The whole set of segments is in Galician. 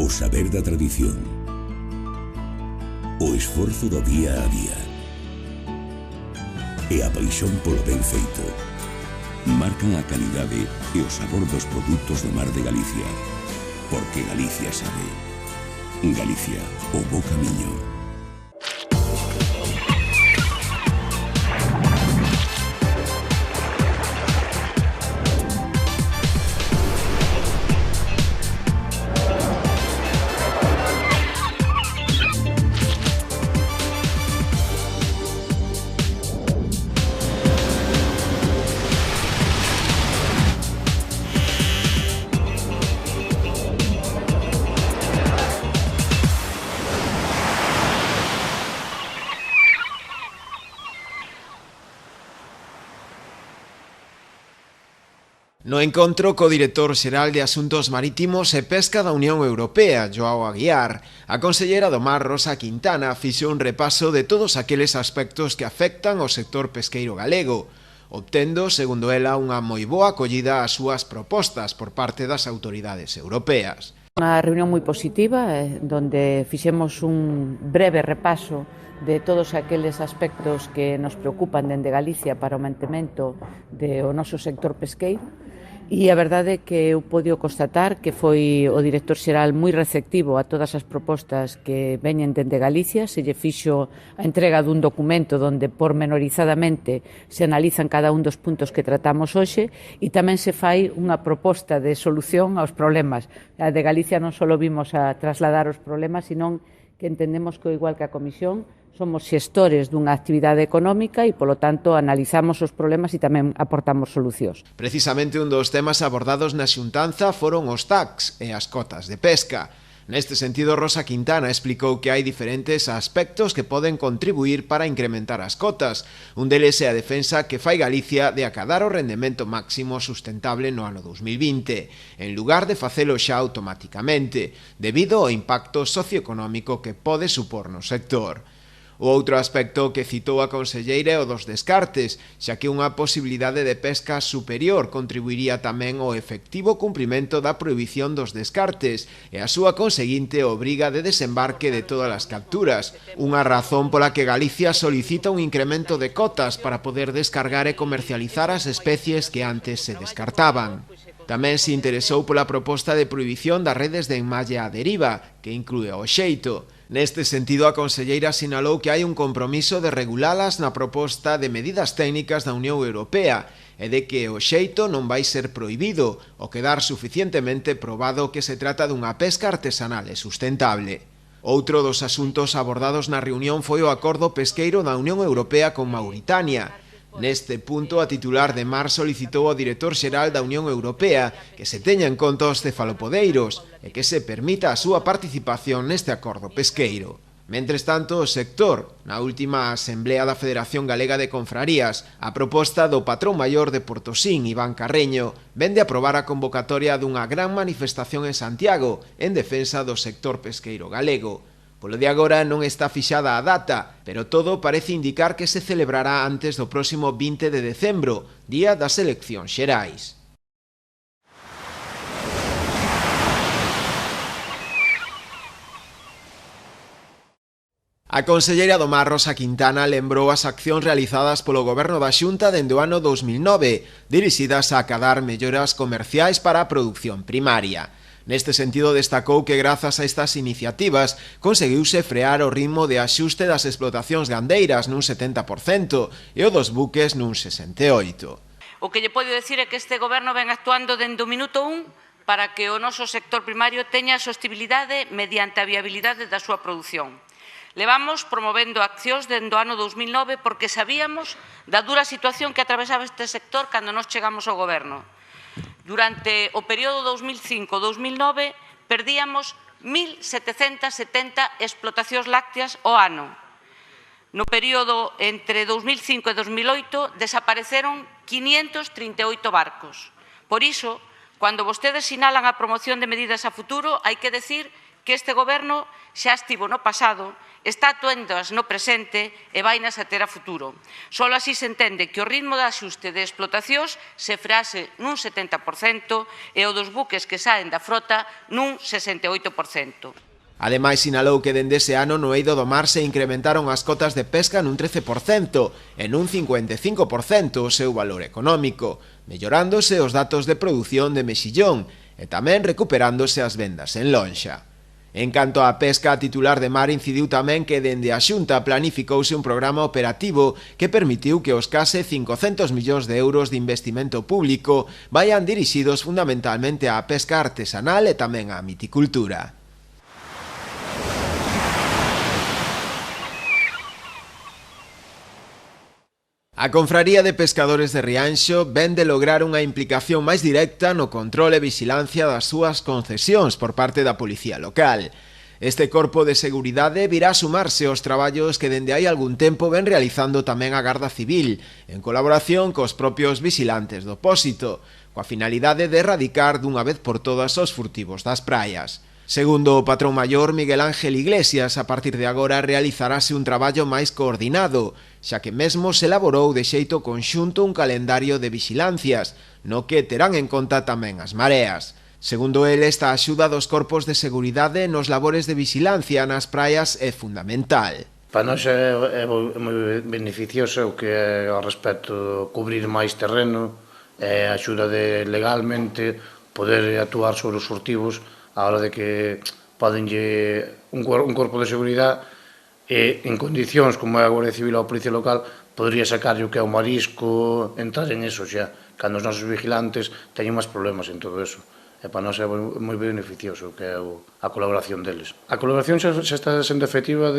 O saber da tradición, o esforzo do día a día e a paixón polo ben feito marcan a calidade e o sabor dos produtos do mar de Galicia. Porque Galicia sabe. Galicia, o bo camiño. No encontro co director xeral de Asuntos Marítimos e Pesca da Unión Europea, Joao Aguiar, a conselleira do Mar, Rosa Quintana, fixo un repaso de todos aqueles aspectos que afectan ao sector pesqueiro galego, obtendo, segundo ela, unha moi boa acollida ás súas propostas por parte das autoridades europeas. Unha reunión moi positiva, donde fixemos un breve repaso de todos aqueles aspectos que nos preocupan dende Galicia para o mantemento do noso sector pesqueiro. E a verdade é que eu podo constatar que foi o director xeral moi receptivo a todas as propostas que veñen dende Galicia. Se lle fixo a entrega dun documento onde pormenorizadamente se analizan cada un dos puntos que tratamos hoxe e tamén se fai unha proposta de solución aos problemas. A de Galicia non só vimos a trasladar os problemas, senón que entendemos que, igual que a Comisión, somos xestores dunha actividade económica e, polo tanto, analizamos os problemas e tamén aportamos solucións. Precisamente un dos temas abordados na xuntanza foron os TACs e as cotas de pesca. Neste sentido, Rosa Quintana explicou que hai diferentes aspectos que poden contribuir para incrementar as cotas. Un deles é a defensa que fai Galicia de acadar o rendemento máximo sustentable no ano 2020, en lugar de facelo xa automáticamente, debido ao impacto socioeconómico que pode supor no sector. O outro aspecto que citou a conselleira é o dos descartes, xa que unha posibilidade de pesca superior contribuiría tamén ao efectivo cumprimento da prohibición dos descartes e a súa conseguinte obriga de desembarque de todas as capturas, unha razón pola que Galicia solicita un incremento de cotas para poder descargar e comercializar as especies que antes se descartaban. Tamén se interesou pola proposta de prohibición das redes de enmalle á deriva, que inclúe o xeito. Neste sentido, a conselleira sinalou que hai un compromiso de regulalas na proposta de medidas técnicas da Unión Europea e de que o xeito non vai ser prohibido ao quedar suficientemente probado que se trata dunha pesca artesanal e sustentable. Outro dos asuntos abordados na reunión foi o acordo pesqueiro da Unión Europea con Mauritania. Neste punto, a titular de Mar solicitou ao director xeral da Unión Europea que se teña en conta os cefalopodeiros e que se permita a súa participación neste acordo pesqueiro. Mentres tanto, o sector, na última Asamblea da Federación Galega de Confrarías, a proposta do patrón maior de Portosín, Iván Carreño, vende aprobar a convocatoria dunha gran manifestación en Santiago en defensa do sector pesqueiro galego. Polo de agora non está fixada a data, pero todo parece indicar que se celebrará antes do próximo 20 de decembro, día das eleccións xerais. A conselleira do Mar, Rosa Quintana, lembrou as accións realizadas polo Goberno da Xunta dende o ano 2009, dirixidas a acadar melloras comerciais para a produción primaria. Neste sentido, destacou que grazas a estas iniciativas conseguiuse frear o ritmo de axuste das explotacións gandeiras nun 70% e o dos buques nun 68%. O que lle podo dicir é que este goberno ven actuando dende o minuto 1 para que o noso sector primario teña sostibilidade mediante a viabilidade da súa produción. Levamos promovendo accións dende o ano 2009 porque sabíamos da dura situación que atravesaba este sector cando nos chegamos ao goberno. Durante o período 2005-2009 perdíamos 1.770 explotacións lácteas ao ano. No período entre 2005 e 2008 desapareceron 538 barcos. Por iso, cando vostedes sinalan a promoción de medidas a futuro, hai que decir que este goberno xa estivo no pasado, está atuendas no presente e vainas a ter a futuro. Só así se entende que o ritmo de axuste de explotacións se frase nun 70% e o dos buques que saen da frota nun 68%. Ademais, sinalou que dende ese ano no eido do mar se incrementaron as cotas de pesca nun 13% e nun 55% o seu valor económico, mellorándose os datos de produción de mexillón e tamén recuperándose as vendas en lonxa. En canto á pesca, a titular de Mar incidiu tamén que dende a Xunta planificouse un programa operativo que permitiu que os case 500 millóns de euros de investimento público vayan dirixidos fundamentalmente á pesca artesanal e tamén á miticultura. A Confraría de Pescadores de Rianxo ven de lograr unha implicación máis directa no control e vixilancia das súas concesións por parte da Policía Local. Este corpo de seguridade virá a sumarse aos traballos que dende hai algún tempo ven realizando tamén a Garda Civil, en colaboración cos propios vixilantes do Pósito, coa finalidade de erradicar dunha vez por todas os furtivos das praias. Segundo o patrón maior Miguel Ángel Iglesias, a partir de agora realizarase un traballo máis coordinado, xa que mesmo se elaborou de xeito conxunto un calendario de vixilancias, no que terán en conta tamén as mareas. Segundo el, esta axuda dos corpos de seguridade nos labores de vixilancia nas praias é fundamental. Para nós é moi beneficioso o que é ao respecto cubrir máis terreno, axuda de legalmente poder actuar sobre os furtivos a hora de que podenlle un corpo de seguridade en condicións como é a Guardia Civil ou a Policía Local podría sacar o que é o marisco, entrar en eso xa, cando os nosos vigilantes teñen máis problemas en todo eso. E para nós é moi beneficioso que é a colaboración deles. A colaboración xa está sendo efectiva,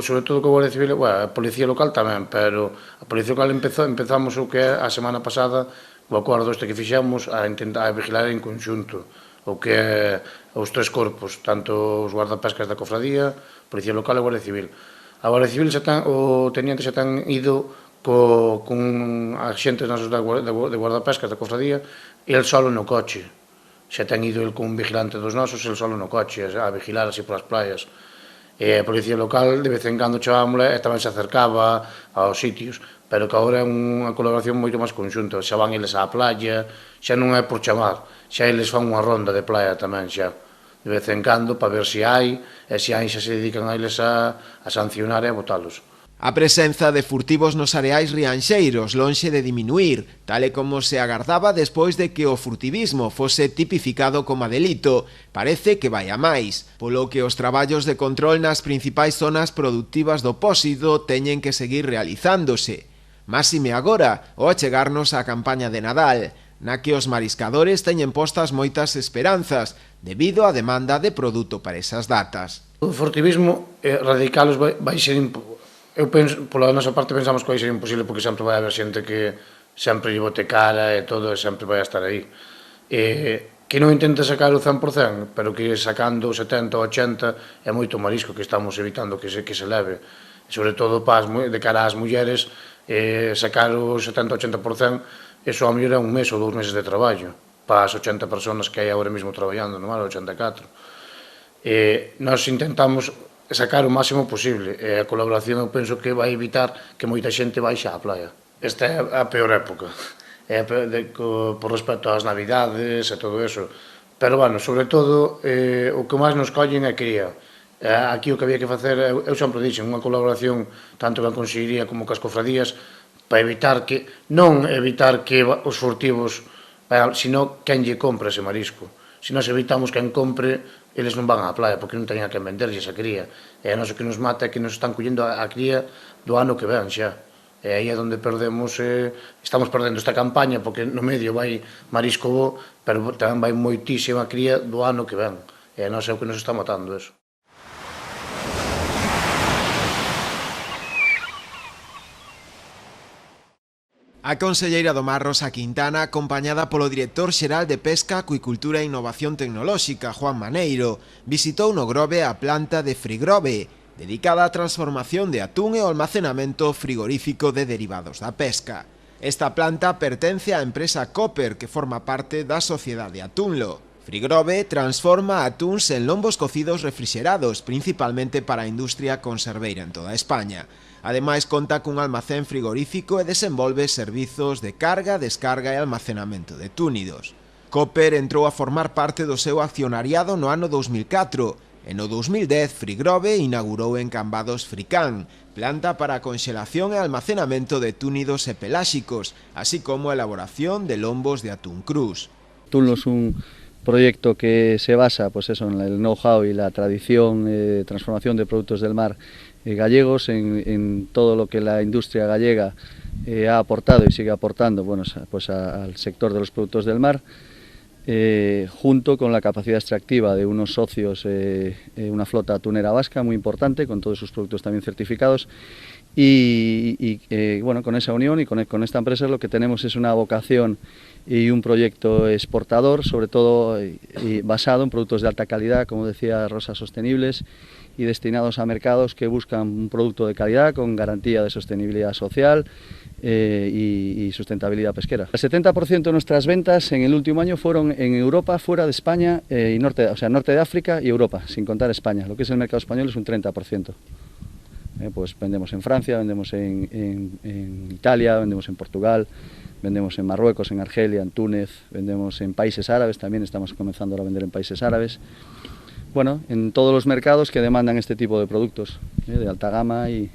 sobre todo co Guardia Civil, a Policía Local tamén, pero a Policía Local empezamos o que é a semana pasada, o acordo este que fixemos, a intentar vigilar en conxunto o que é os tres corpos, tanto os guardapescas da Cofradía, Policía Local e Guardia Civil. A Guardia Civil o teniente xa ten ido con agentes nosos de guardapescas da Cofradía e el solo no coche. Xa ten ido el con un vigilante dos nosos, el solo no coche, a vigilar así polas playas. E a Policía Local de vez en cando chavámosla e tamén se acercaba aos sitios, pero que agora é unha colaboración moito máis conxunta. Xa van eles á playa, xa non é por chamar, xa eles fan unha ronda de playa tamén xa, de vez en cando, para ver se hai, e se hai xa se dedican a eles a sancionar e a botalos. A presenza de furtivos nos areais rianxeiros lonxe de diminuír, tal e como se agardaba despois de que o furtivismo fose tipificado como delito, parece que vai a máis, polo que os traballos de control nas principais zonas productivas do Pósito teñen que seguir realizándose. Máxime agora, ao achegarnos á campaña de Nadal, na que os mariscadores teñen postas moitas esperanzas debido á demanda de produto para esas datas. O furtivismo radicalos vai ser eu penso, pola nosa parte pensamos que vai ser imposible porque sempre vai haber xente que sempre lle bote cara e todo e sempre vai estar aí. Que non intenta sacar o 100%, pero que sacando o 70 ou 80 é moito marisco que estamos evitando que se leve. Sobre todo de cara ás mulleres, sacar o 70-80%, eso a mellor é un mes ou 2 meses de traballo para as 80 personas que hai agora mesmo traballando, non é? 84. Nós intentamos sacar o máximo posible e a colaboración eu penso que vai evitar que moita xente baixe á playa. Esta é a peor época, por respecto ás navidades e todo eso, pero, bueno, sobre todo, o que máis nos collen é cría. Aquí o que había que facer, eu sempre dixen, unha colaboración tanto con a Consellería como con as cofradías para evitar que, non evitar que os furtivos, sino quen lle compra ese marisco. Se nós evitamos quen compre, eles non van á playa porque non teñen a que venderlle esa cría. E a noso que nos mata é que nos están collendo a cría do ano que ven xa. E aí é onde perdemos, estamos perdendo esta campaña porque no medio vai marisco bo, pero tamén vai moitísima cría do ano que ven. E a noso é o que nos está matando eso. A conselleira do Mar, Rosa Quintana, acompañada polo director xeral de Pesca, Acuicultura e Innovación Tecnolóxica, Juan Maneiro, visitou no Grove a planta de Frigrove, dedicada á transformación de atún e ao almacenamento frigorífico de derivados da pesca. Esta planta pertence á empresa Copper, que forma parte da Sociedade Atúnlo. Frigrove transforma atúns en lombos cocidos refrixerados, principalmente para a industria conserveira en toda España. Ademais, conta cun almacén frigorífico e desenvolve servizos de carga, descarga e almacenamento de túnidos. Cooper entrou a formar parte do seu accionariado no ano 2004 e no 2010 Frigrove inaugurou en Cambados Fricán, planta para a conxelación e almacenamento de túnidos e peláxicos, así como a elaboración de lombos de atún crus. Tunlos un proyecto que se basa pues eso, en el know-how y la tradición de transformación de productos del mar gallegos, en todo lo que la industria gallega ha aportado y sigue aportando bueno, pues al sector de los productos del mar, junto con la capacidad extractiva de unos socios, una flota atunera vasca muy importante, con todos sus productos también certificados. Y bueno, con esa unión y con esta empresa lo que tenemos es una vocación y un proyecto exportador, sobre todo basado en productos de alta calidad, como decía Rosa, sostenibles y destinados a mercados que buscan un producto de calidad con garantía de sostenibilidad social y sustentabilidad pesquera. El 70% de nuestras ventas en el último año fueron en Europa, fuera de España y norte de África y Europa, sin contar España. Lo que es el mercado español es un 30%. Pues vendemos en Francia, vendemos en Italia, vendemos en Portugal, vendemos en Marruecos, en Argelia, en Túnez, vendemos en países árabes, también estamos comenzando a vender en países árabes. Bueno, en todos los mercados que demandan este tipo de productos, de alta gama y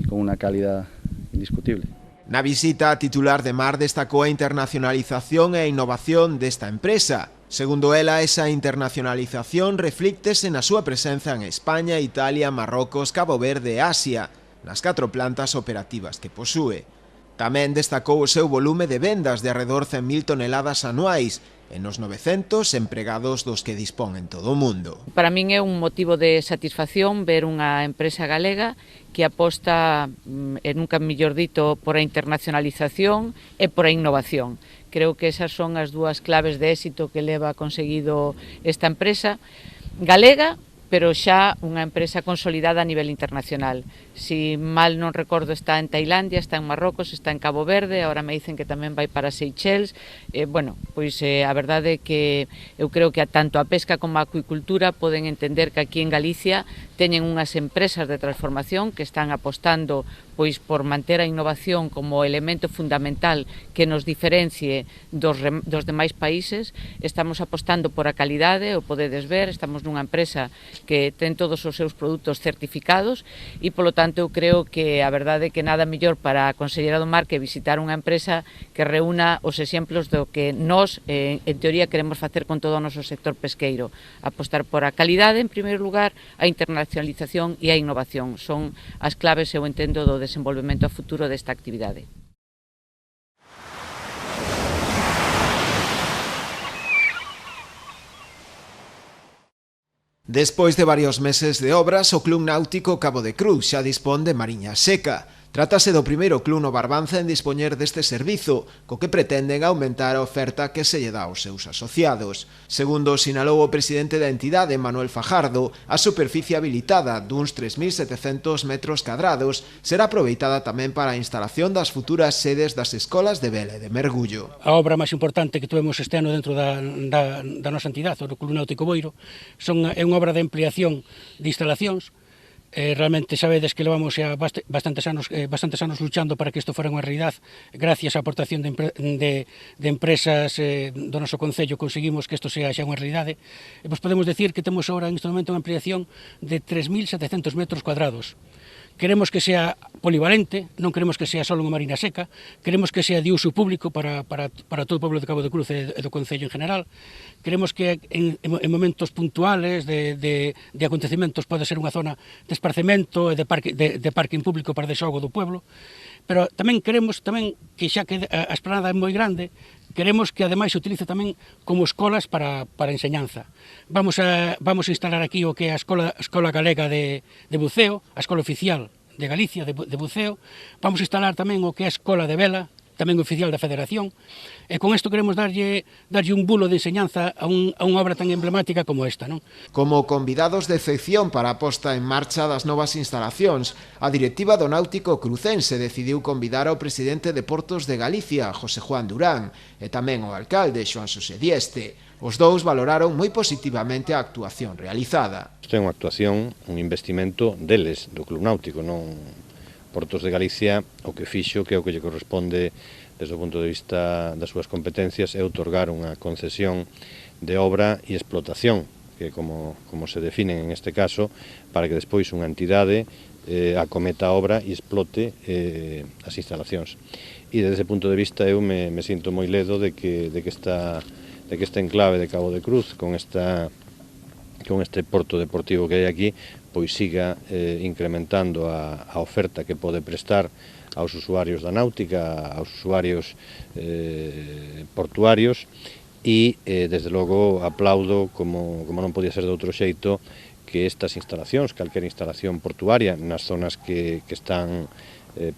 con una calidad indiscutible. Na visita, a titular de Mar destacou a internacionalización e a innovación desta empresa. Segundo ela, esa internacionalización reflíctese na súa presenza en España, Italia, Marrocos, Cabo Verde e Asia, nas 4 plantas operativas que posúe. Tamén destacou o seu volume de vendas de arredor 100.000 toneladas anuais e nos 900 empregados dos que dispón en todo o mundo. Para min é un motivo de satisfacción ver unha empresa galega que aposta, e nunca mellor dito, por a internacionalización e por a innovación. Creo que esas son as dúas claves de éxito que leva conseguido esta empresa galega, pero xa unha empresa consolidada a nivel internacional. Si mal non recordo, está en Tailandia, está en Marrocos, está en Cabo Verde, agora me dicen que tamén vai para Seychelles. Bueno, pois a verdade é que eu creo que tanto a pesca como a acuicultura poden entender que aquí en Galicia teñen unhas empresas de transformación que están apostando pois por manter a innovación como elemento fundamental que nos diferencie dos demais países. Estamos apostando por a calidade, o podedes ver, estamos nunha empresa que ten todos os seus produtos certificados e, polo tanto, eu creo que a verdade é que nada mellor para a Conselleira do Mar que visitar unha empresa que reúna os exemplos do que nós, en teoría, queremos facer con todo o noso sector pesqueiro. Apostar por a calidade, en primeiro lugar, a internacionalización e a innovación. Son as claves, eu entendo, do desenvolvemento a futuro desta actividade. Despois de varios meses de obras, o Club Náutico Cabo de Cruz xa dispón de mariña seca. Trátase do primeiro club no Barbanza en dispoñer deste servizo, co que pretenden aumentar a oferta que se lle dá aos seus asociados. Segundo sinalou o presidente da entidade, Manuel Fajardo, a superficie habilitada duns 3.700 metros cadrados será aproveitada tamén para a instalación das futuras sedes das escolas de vela e de mergullo. A obra máis importante que tuvemos este ano dentro da nosa entidade, o Club Náutico Boiro, é unha obra de ampliación de instalacións. Realmente sabedes que levamos xa bastantes anos luchando para que isto fora unha realidad. Gracias á aportación de empresas do noso Concello conseguimos que isto sea xa unha realidade. E podemos decir que temos agora en este momento unha ampliación de 3.700 metros cuadrados. Queremos que sea polivalente, non queremos que sea só unha marina seca, queremos que sea de uso público para todo o pobo de Cabo de Cruz e do Concello en general. Queremos que en momentos puntuales de acontecementos pode ser unha zona de esparcemento e de parking público para desogo do pueblo, pero tamén queremos que xa que a esplanada é moi grande, queremos que ademais se utilice tamén como escolas para enseñanza. Vamos a instalar aquí o que é a Escola Galega de Buceo, a Escola Oficial de Galicia de Buceo. Vamos a instalar tamén o que é a Escola de Vela, tamén oficial da Federación, e con isto queremos darlle un bulo de enseñanza a unha obra tan emblemática como esta, non? Como convidados de excepción para a posta en marcha das novas instalacións, a directiva do Náutico Crucense decidiu convidar ao presidente de Portos de Galicia, José Juan Durán, e tamén ao alcalde, Xoán Xosé Dieste. Os dous valoraron moi positivamente a actuación realizada. Isto é unha actuación, un investimento deles, do Club Náutico, non Portos de Galicia, o que fixo, que é o que lle corresponde desde o punto de vista das súas competencias, é outorgar unha concesión de obra e explotación, que como se definen en este caso, para que despois unha entidade acometa a obra e explote as instalacións. E desde ese punto de vista eu me sinto moi ledo de que este enclave de Cabo de Cruz, con este porto deportivo que hai aquí, pois siga incrementando a oferta que pode prestar aos usuarios da náutica, aos usuarios portuarios, e desde logo aplaudo, como non podía ser de outro xeito, que estas instalacións, calquera instalación portuaria nas zonas que están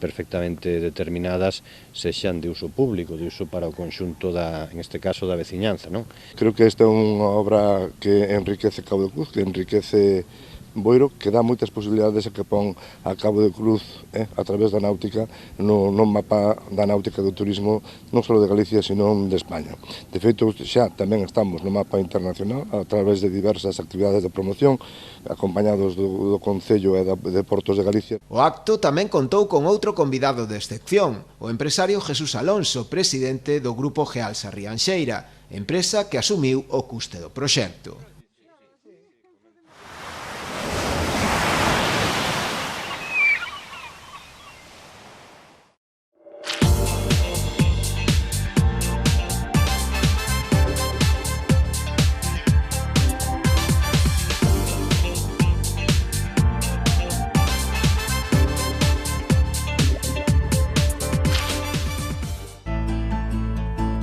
perfectamente determinadas, sexan de uso público, de uso para o conxunto en este caso da veciñanza, non? Creo que esta é unha obra que enriquece Cabo de Cruz, que enriquece Boiro, que dá moitas posibilidades e que pon a Cabo de Cruz a través da náutica no mapa da náutica do turismo non só de Galicia, sino de España. De feito, xa tamén estamos no mapa internacional a través de diversas actividades de promoción acompañados do Concello e de Portos de Galicia. O acto tamén contou con outro convidado de excepción, o empresario Jesús Alonso, presidente do Grupo Gealsa Rianxeira, empresa que asumiu o custe do proxecto.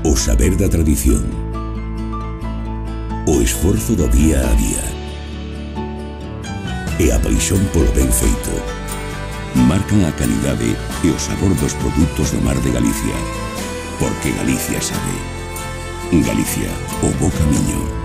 O saber da tradición, o esforzo do día a día e a paixón polo ben feito marcan a calidade e o sabor dos produtos do mar de Galicia, porque Galicia sabe. Galicia, o bo camiño.